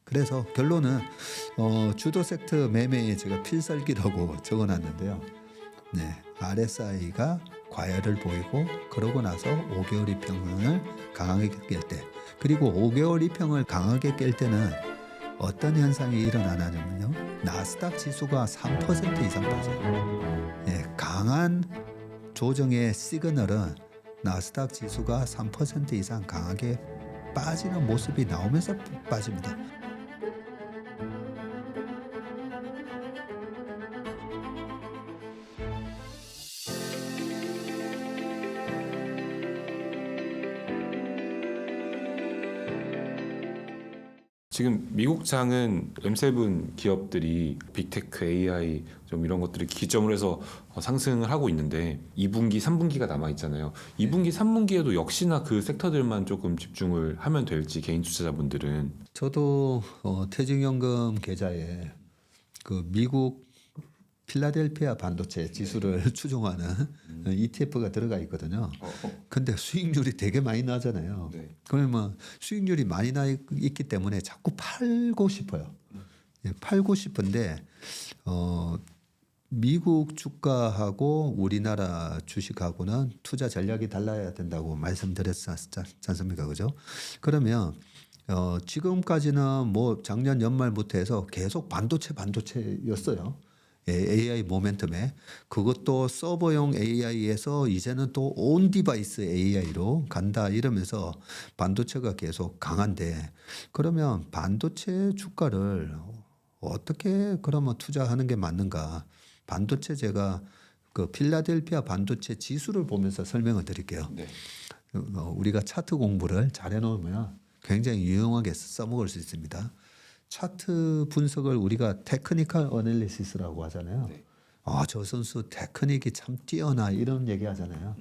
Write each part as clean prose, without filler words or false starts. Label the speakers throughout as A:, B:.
A: 그래서 결론은 주도 섹터 매매에 제가 필살기라고 적어놨는데요. 네, RSI가 과열을 보이고 그러고 나서 5개월 이평을 강하게 깰 때, 그리고 5개월 이평을 강하게 깰 때는 어떤 현상이 일어나냐면요, 나스닥 지수가 3% 이상 빠져요. 예, 강한 조정의 시그널은 나스닥 지수가 3% 이상 강하게 빠지는 모습이 나오면서 빠집니다.
B: 지금 미국 장은 M7 기업들이 빅테크, AI 좀 이런 것들을 기점으로 해서 상승을 하고 있는데 2분기, 3분기가 남아 있잖아요. 2분기, 3분기에도 역시나 그 섹터들만 조금 집중을 하면 될지 개인 투자자분들은.
A: 저도 퇴직연금 계좌에 그 미국 필라델피아 반도체 지수를 추종하는 ETF가 들어가 있거든요. 근데 수익률이 되게 많이 나잖아요.
B: 네.
A: 그러면 수익률이 많이 나 있기 때문에 자꾸 팔고 싶어요. 예, 팔고 싶은데 미국 주가하고 우리나라 주식하고는 투자 전략이 달라야 된다고 말씀드렸지 않습니까? 그죠? 그러면 지금까지는 뭐 작년 연말부터 해서 계속 반도체였어요. AI 모멘텀에. 그것도 서버용 AI에서 이제는 또 온 디바이스 AI로 간다 이러면서 반도체가 계속 강한데, 그러면 반도체 주가를 어떻게 그러면 투자하는 게 맞는가? 반도체 제가 그 필라델피아 반도체 지수를 보면서 설명을 드릴게요.
B: 네.
A: 우리가 차트 공부를 잘 해놓으면 굉장히 유용하게 써먹을 수 있습니다. 차트 분석을 우리가 테크니컬 어널리시스라고 하잖아요.
B: 네.
A: 저 선수 테크닉이 참 뛰어나 이런 얘기 하잖아요.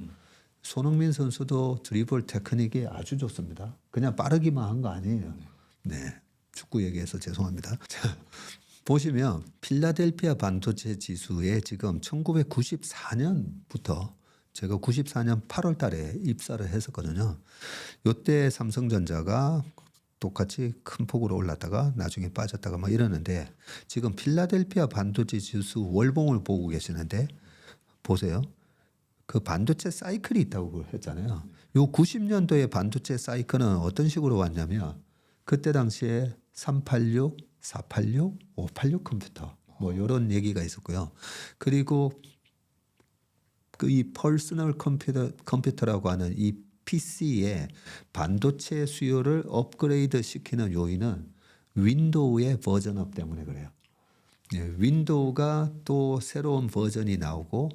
A: 손흥민 선수도 드리블 테크닉이 아주 좋습니다. 그냥 빠르기만 한 거 아니에요. 네. 축구 얘기해서 죄송합니다. 자, 보시면 필라델피아 반도체 지수에 지금 1994년부터 제가 94년 8월 달에 입사를 했었거든요. 요때 삼성전자가 똑같이 큰 폭으로 올랐다가 나중에 빠졌다가 막 이러는데, 지금 필라델피아 반도체 지수 월봉을 보고 계시는데 보세요. 그 반도체 사이클이 있다고 했잖아요. 요 90년도의 반도체 사이클은 어떤 식으로 왔냐면 그때 당시에 386, 486, 586 컴퓨터 뭐 이런 얘기가 있었고요. 그리고 그 이 퍼스널 컴퓨터라고 하는 이 PC의 반도체 수요를 업그레이드 시키는 요인은 윈도우의 버전업 때문에 그래요. 예, 윈도우가 또 새로운 버전이 나오고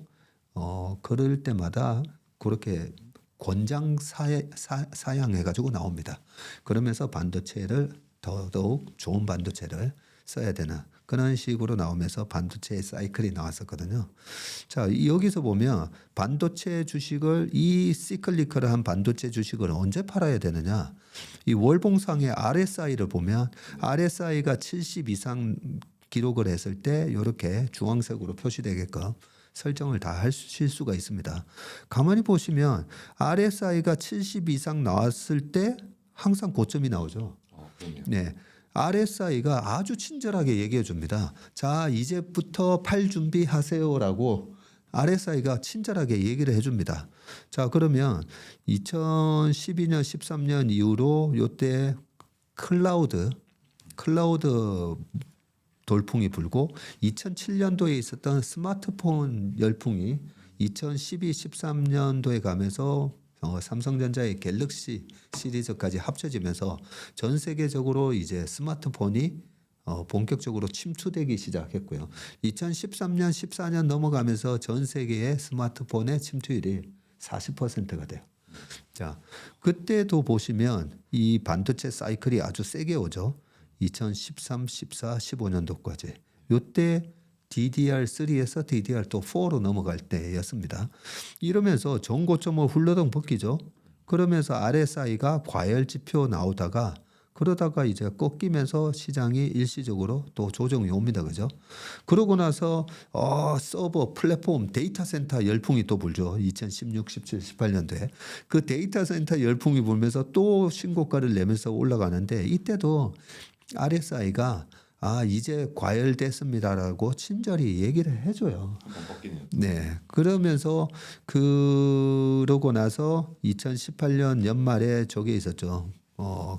A: 그럴 때마다 그렇게 권장 사양해가지고 나옵니다. 그러면서 반도체를 더더욱 좋은 반도체를 써야 되는 그런 식으로 나오면서 반도체의 사이클이 나왔었거든요. 자, 여기서 보면 반도체 주식을, 이 시클리컬한 반도체 주식을 언제 팔아야 되느냐? 이 월봉상의 RSI를 보면 RSI가 70 이상 기록을 했을 때 이렇게 주황색으로 표시되게끔 설정을 다 하실 수가 있습니다. 가만히 보시면 RSI가 70 이상 나왔을 때 항상 고점이 나오죠. 네. RSI가 아주 친절하게 얘기해 줍니다. 자, 이제부터 팔 준비하세요라고 RSI가 친절하게 얘기를 해 줍니다. 자, 그러면 2012년, 13년 이후로 요때 클라우드 돌풍이 불고 2007년도에 있었던 스마트폰 열풍이 2012, 13년도에 가면서 삼성전자의 갤럭시 시리즈까지 합쳐지면서 전 세계적으로 이제 스마트폰이 본격적으로 침투되기 시작했고요. 2013년, 14년 넘어가면서 전 세계의 스마트폰의 침투율이 40%가 돼요. 자, 그때도 보시면 이 반도체 사이클이 아주 세게 오죠. 2013, 14, 15년도까지. 요때 DDR3에서 DDR4로 넘어갈 때였습니다. 이러면서 전고점을 훌러덩 벗기죠. 그러면서 RSI가 과열 지표 나오다가 그러다가 이제 꺾이면서 시장이 일시적으로 또 조정이 옵니다. 그죠? 그러고 나서 서버, 플랫폼, 데이터 센터 열풍이 또 불죠. 2016, 17, 18년도에. 그 데이터 센터 열풍이 불면서 또 신고가를 내면서 올라가는데, 이때도 RSI가 이제 과열됐습니다라고 친절히 얘기를 해줘요.
B: 한번 꺾이네요.
A: 네. 그러면서 그러고 나서 2018년 연말에 저게 있었죠.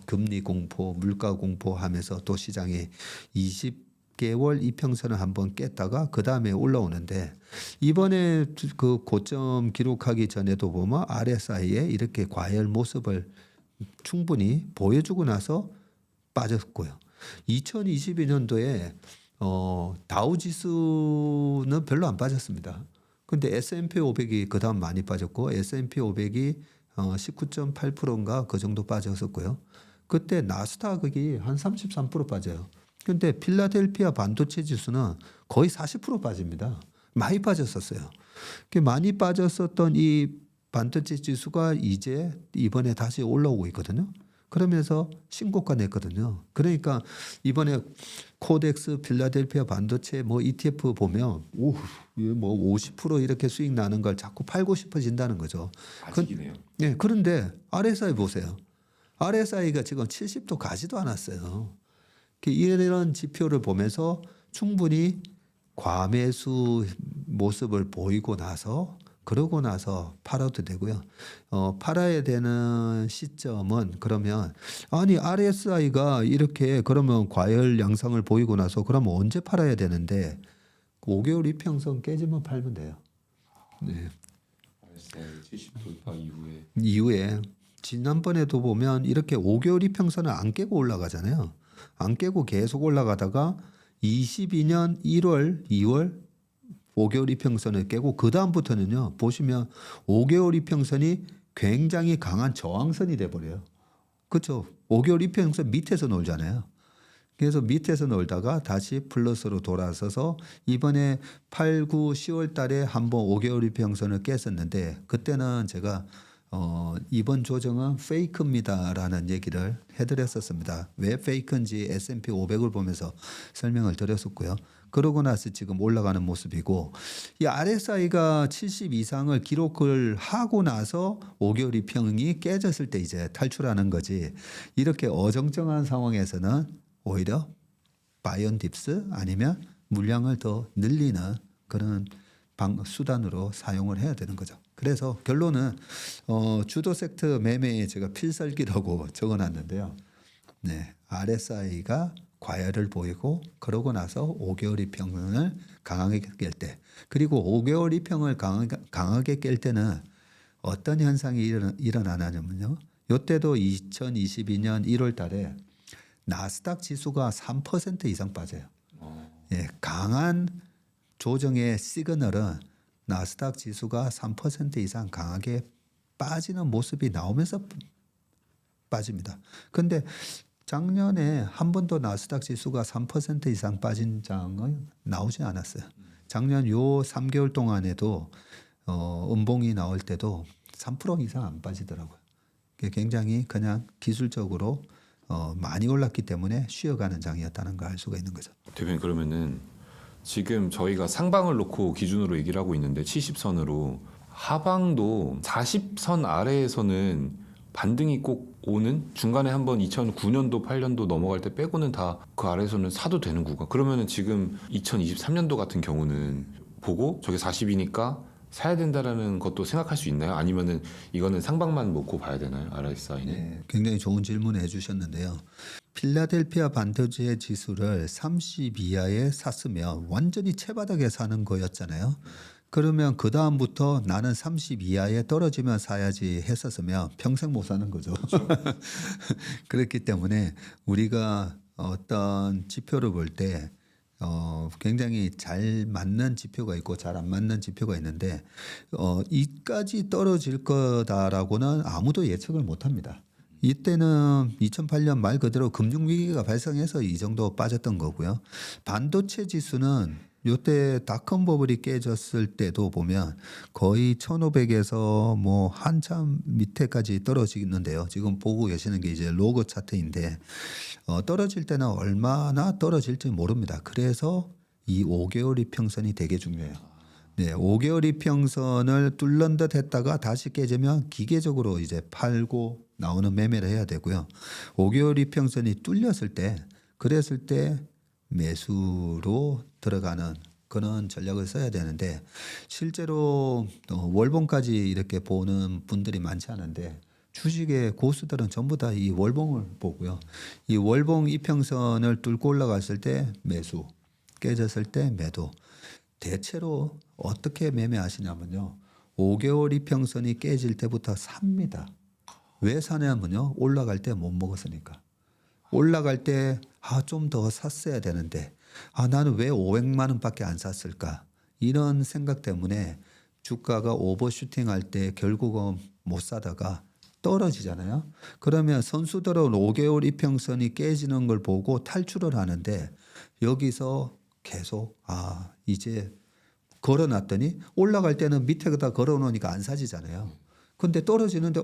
A: 금리 공포, 물가 공포 하면서 또 시장이 20개월 이평선을 한번 깼다가 그 다음에 올라오는데 이번에 그 고점 기록하기 전에도 보면 RSI에 이렇게 과열 모습을 충분히 보여주고 나서 빠졌고요. 2022년도에 다우 지수는 별로 안 빠졌습니다. 근데 S&P 500이 그다음 많이 빠졌고 S&P 500이 19.8%인가 그 정도 빠졌었고요. 그때 나스닥이 한 33% 빠져요. 근데 필라델피아 반도체 지수는 거의 40% 빠집니다. 많이 빠졌었어요. 많이 빠졌었던 이 반도체 지수가 이제 이번에 다시 올라오고 있거든요. 그러면서 신고가 냈거든요. 그러니까 이번에 코덱스, 필라델피아 반도체 뭐 ETF 보면 뭐 50% 이렇게 수익 나는 걸 자꾸 팔고 싶어진다는 거죠.
B: 아직이네요.
A: 네, 그런데 RSI 보세요. RSI가 지금 70도 가지도 않았어요. 이런 지표를 보면서 충분히 과매수 모습을 보이고 나서 그러고 나서 팔아도 되고요. 팔아야 되는 시점은 그러면 아니 RSI가 이렇게 그러면 과열 양상을 보이고 나서 그러면 언제 팔아야 되는데 5개월 이평선 깨지면 팔면 돼요. 네.
B: RSI 70 돌파 이후에
A: 이후에 지난번에도 보면 이렇게 5개월 이평선을 안 깨고 올라가잖아요. 안 깨고 계속 올라가다가 22년 1월, 2월 5개월 이평선을 깨고 그 다음부터는요. 보시면 5개월 이평선이 굉장히 강한 저항선이 돼 버려요. 그렇죠? 5개월 이평선 밑에서 놀잖아요. 그래서 밑에서 놀다가 다시 플러스로 돌아서서 이번에 8, 9, 10월 달에 한번 5개월 이평선을 깼었는데 그때는 제가 이번 조정은 페이크입니다라는 얘기를 해드렸었습니다. 왜 페이크인지 S&P 500을 보면서 설명을 드렸었고요. 그러고 나서 지금 올라가는 모습이고 이 RSI가 70 이상을 기록을 하고 나서 5개월 이평이 깨졌을 때 이제 탈출하는 거지 이렇게 어정쩡한 상황에서는 오히려 바이온 딥스 아니면 물량을 더 늘리는 그런 수단으로 사용을 해야 되는 거죠. 그래서 결론은 주도 섹터 매매에 제가 필살기라고 적어놨는데요. 네, RSI가 과열을 보이고 그러고 나서 5개월 이평을 강하게 깰 때 그리고 5개월 이평을 강하게 깰 때는 어떤 현상이 일어나냐면요. 이때도 2022년 1월 달에 나스닥 지수가 3% 이상 빠져요. 예, 강한 조정의 시그널은 나스닥 지수가 3% 이상 강하게 빠지는 모습이 나오면서 빠집니다. 근데 작년에 한 번도 나스닥 지수가 3% 이상 빠진 장은 나오지 않았어요. 작년 요 3개월 동안에도 음봉이 나올 때도 3% 이상 안 빠지더라고요. 굉장히 그냥 기술적으로 많이 올랐기 때문에 쉬어가는 장이었다는 걸 알 수가 있는 거죠.
B: 대표님 그러면은 지금 저희가 상방을 놓고 기준으로 얘기를 하고 있는데 70선으로 하방도 40선 아래에서는 반등이 꼭 오는 중간에 한번 2009년도 8년도 넘어갈 때 빼고는 다 그 아래에서는 사도 되는 구간. 그러면은 지금 2023년도 같은 경우는 보고 저게 40이니까 사야 된다라는 것도 생각할 수 있나요? 아니면은 이거는 상방만 놓고 봐야 되나요? RSI는?
A: 네, 굉장히 좋은 질문을 해주셨는데요. 필라델피아 반도체 지수를 30 이하에 샀으면 완전히 채바닥에 사는 거였잖아요. 그러면 그 다음부터 나는 30 이하에 떨어지면 사야지 했었으면 평생 못 사는 거죠. 그렇기 때문에 우리가 어떤 지표를 볼 때 굉장히 잘 맞는 지표가 있고 잘 안 맞는 지표가 있는데 이까지 떨어질 거다라고는 아무도 예측을 못합니다. 이때는 2008년 말 그대로 금융위기가 발생해서 이 정도 빠졌던 거고요. 반도체 지수는 요때 닷컴 버블이 깨졌을 때도 보면 거의 1500에서 뭐 한참 밑에까지 떨어지는데요. 지금 보고 계시는 게 이제 로그 차트인데 떨어질 때는 얼마나 떨어질지 모릅니다. 그래서 이 5개월 이평선이 되게 중요해요. 네, 5개월 이평선을 뚫는 듯 했다가 다시 깨지면 기계적으로 이제 팔고 나오는 매매를 해야 되고요. 5개월 이평선이 뚫렸을 때 그랬을 때 매수로 들어가는 그런 전략을 써야 되는데 실제로 월봉까지 이렇게 보는 분들이 많지 않은데 주식의 고수들은 전부 다 이 월봉을 보고요. 이 월봉 이평선을 뚫고 올라갔을 때 매수, 깨졌을 때 매도. 대체로 어떻게 매매하시냐면요. 5개월 이평선이 깨질 때부터 삽니다. 왜 사냐면요. 올라갈 때 못 먹었으니까. 올라갈 때 좀 더 샀어야 되는데 나는 왜 500만 원밖에 안 샀을까? 이런 생각 때문에 주가가 오버슈팅 할 때 결국은 못 사다가 떨어지잖아요. 그러면 선수들은 5개월 이평선이 깨지는 걸 보고 탈출을 하는데 여기서 계속 이제 걸어놨더니 올라갈 때는 밑에다 걸어놓으니까 안 사지잖아요. 근데 떨어지는데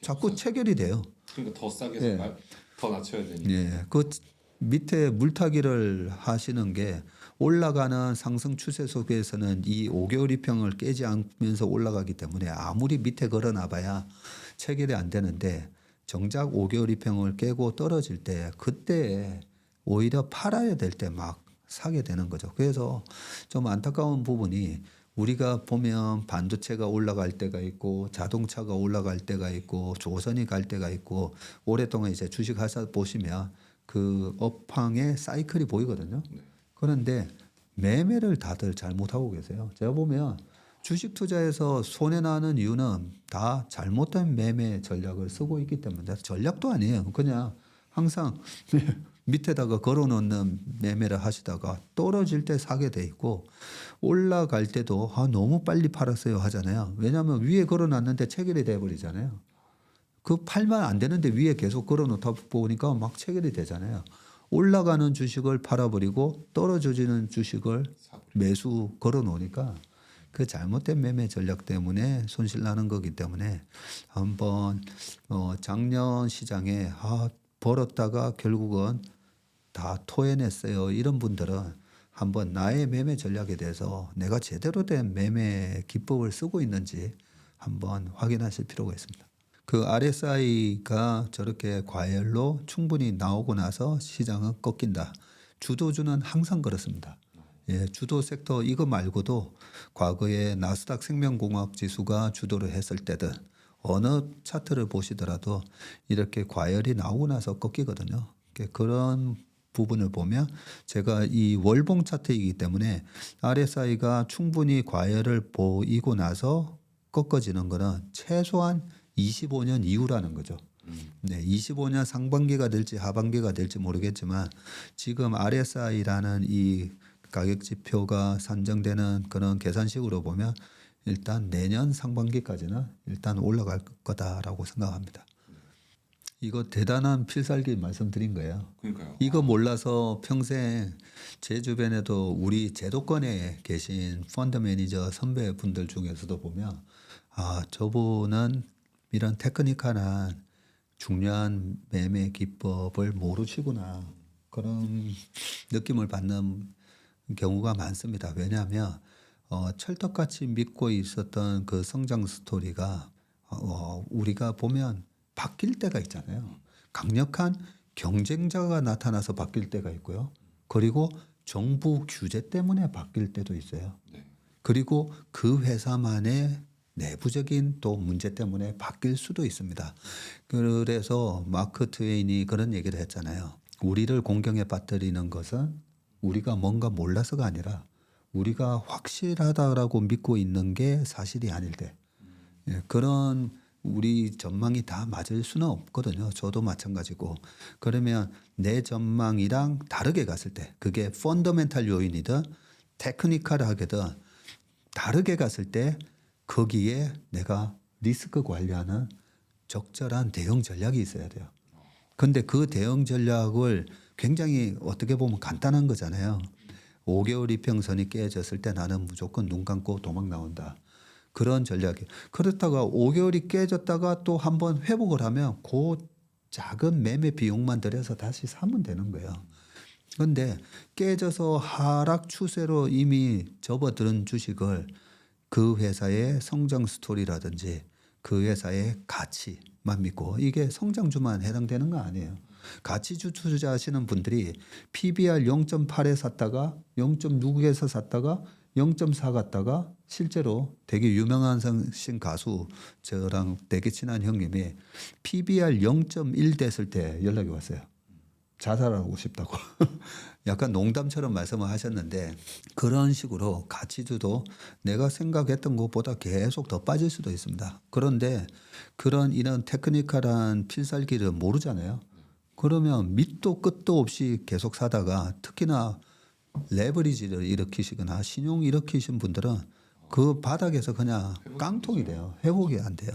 A: 자꾸 체결이 돼요.
B: 그러니까 더 싸게
A: 예.
B: 사, 더 낮춰야 되니까.
A: 예, 그 밑에 물타기를 하시는 게 올라가는 상승 추세 속에서는 이 5개월 이평을 깨지 않으면서 올라가기 때문에 아무리 밑에 걸어놔봐야 체결이 안 되는데 정작 5개월 이평을 깨고 떨어질 때 그때 오히려 팔아야 될 때 막 사게 되는 거죠. 그래서 좀 안타까운 부분이 우리가 보면 반도체가 올라갈 때가 있고 자동차가 올라갈 때가 있고 조선이 갈 때가 있고 오랫동안 이제 주식 하사 보시면 그 업황의 사이클이 보이거든요. 그런데 매매를 다들 잘못하고 계세요. 제가 보면 주식 투자에서 손해 나는 이유는 다 잘못된 매매 전략을 쓰고 있기 때문에 전략도 아니에요. 그냥 항상 밑에다가 걸어놓는 매매를 하시다가 떨어질 때 사게 돼 있고 올라갈 때도 너무 빨리 팔았어요 하잖아요. 왜냐하면 위에 걸어놨는데 체결이 돼버리잖아요. 그 팔면 안 되는데 위에 계속 걸어놓다 보니까 막 체결이 되잖아요. 올라가는 주식을 팔아버리고 떨어지는 주식을 매수 걸어놓으니까 그 잘못된 매매 전략 때문에 손실 나는 거기 때문에 한번 작년 시장에 벌었다가 결국은 다 토해냈어요. 이런 분들은 한번 나의 매매 전략에 대해서 내가 제대로 된 매매 기법을 쓰고 있는지 한번 확인하실 필요가 있습니다. 그 RSI가 저렇게 과열로 충분히 나오고 나서 시장은 꺾인다. 주도주는 항상 그렇습니다. 예, 주도 섹터 이거 말고도 과거에 나스닥 생명공학 지수가 주도를 했을 때든 어느 차트를 보시더라도 이렇게 과열이 나오고 나서 꺾이거든요. 그런 부분을 보면 제가 이 월봉 차트이기 때문에 RSI가 충분히 과열을 보이고 나서 꺾어지는 거는 최소한 25년 이후라는 거죠. 네, 25년 상반기가 될지 하반기가 될지 모르겠지만 지금 RSI라는 이 가격 지표가 산정되는 그런 계산식으로 보면 일단 내년 상반기까지는 일단 올라갈 거다라고 생각합니다. 이거 대단한 필살기 말씀드린 거예요.
B: 그러니까요.
A: 이거 몰라서 평생 제 주변에도 우리 제도권에 계신 펀드 매니저 선배분들 중에서도 보면 저분은 이런 테크니컬한 중요한 매매 기법을 모르시구나 그런 느낌을 받는 경우가 많습니다. 왜냐하면 철떡같이 믿고 있었던 그 성장 스토리가 우리가 보면 바뀔 때가 있잖아요. 강력한 경쟁자가 나타나서 바뀔 때가 있고요. 그리고 정부 규제 때문에 바뀔 때도 있어요. 그리고 그 회사만의 내부적인 또 문제 때문에 바뀔 수도 있습니다. 그래서 마크 트웨인이 그런 얘기를 했잖아요. 우리를 공경에 빠뜨리는 것은 우리가 뭔가 몰라서가 아니라 우리가 확실하다라고 믿고 있는 게 사실이 아닐 때 그런 우리 전망이 다 맞을 수는 없거든요. 저도 마찬가지고. 그러면 내 전망이랑 다르게 갔을 때 그게 펀더멘탈 요인이든 테크니컬하게든 다르게 갔을 때 거기에 내가 리스크 관리하는 적절한 대응 전략이 있어야 돼요. 근데 그 대응 전략을 굉장히 어떻게 보면 간단한 거잖아요. 5개월 이평선이 깨졌을 때 나는 무조건 눈 감고 도망 나온다. 그런 전략이. 그렇다가 5개월이 깨졌다가 또 한번 회복을 하면 그 작은 매매 비용만 들여서 다시 사면 되는 거예요. 그런데 깨져서 하락 추세로 이미 접어든 주식을 그 회사의 성장 스토리라든지 그 회사의 가치만 믿고 이게 성장주만 해당되는 거 아니에요. 가치주 투자하시는 분들이 PBR 0.8에 샀다가 0.6에서 샀다가 0.4 갔다가 실제로 되게 유명한 가수 저랑 되게 친한 형님이 PBR 0.1 됐을 때 연락이 왔어요. 자살하고 싶다고. 약간 농담처럼 말씀을 하셨는데 그런 식으로 가치주도 내가 생각했던 것보다 계속 더 빠질 수도 있습니다. 그런데 이런 테크니컬한 필살기를 모르잖아요. 그러면 밑도 끝도 없이 계속 사다가 특히나 레버리지를 일으키시거나 신용 일으키신 분들은 그 바닥에서 그냥 깡통이 돼요. 회복이 안 돼요.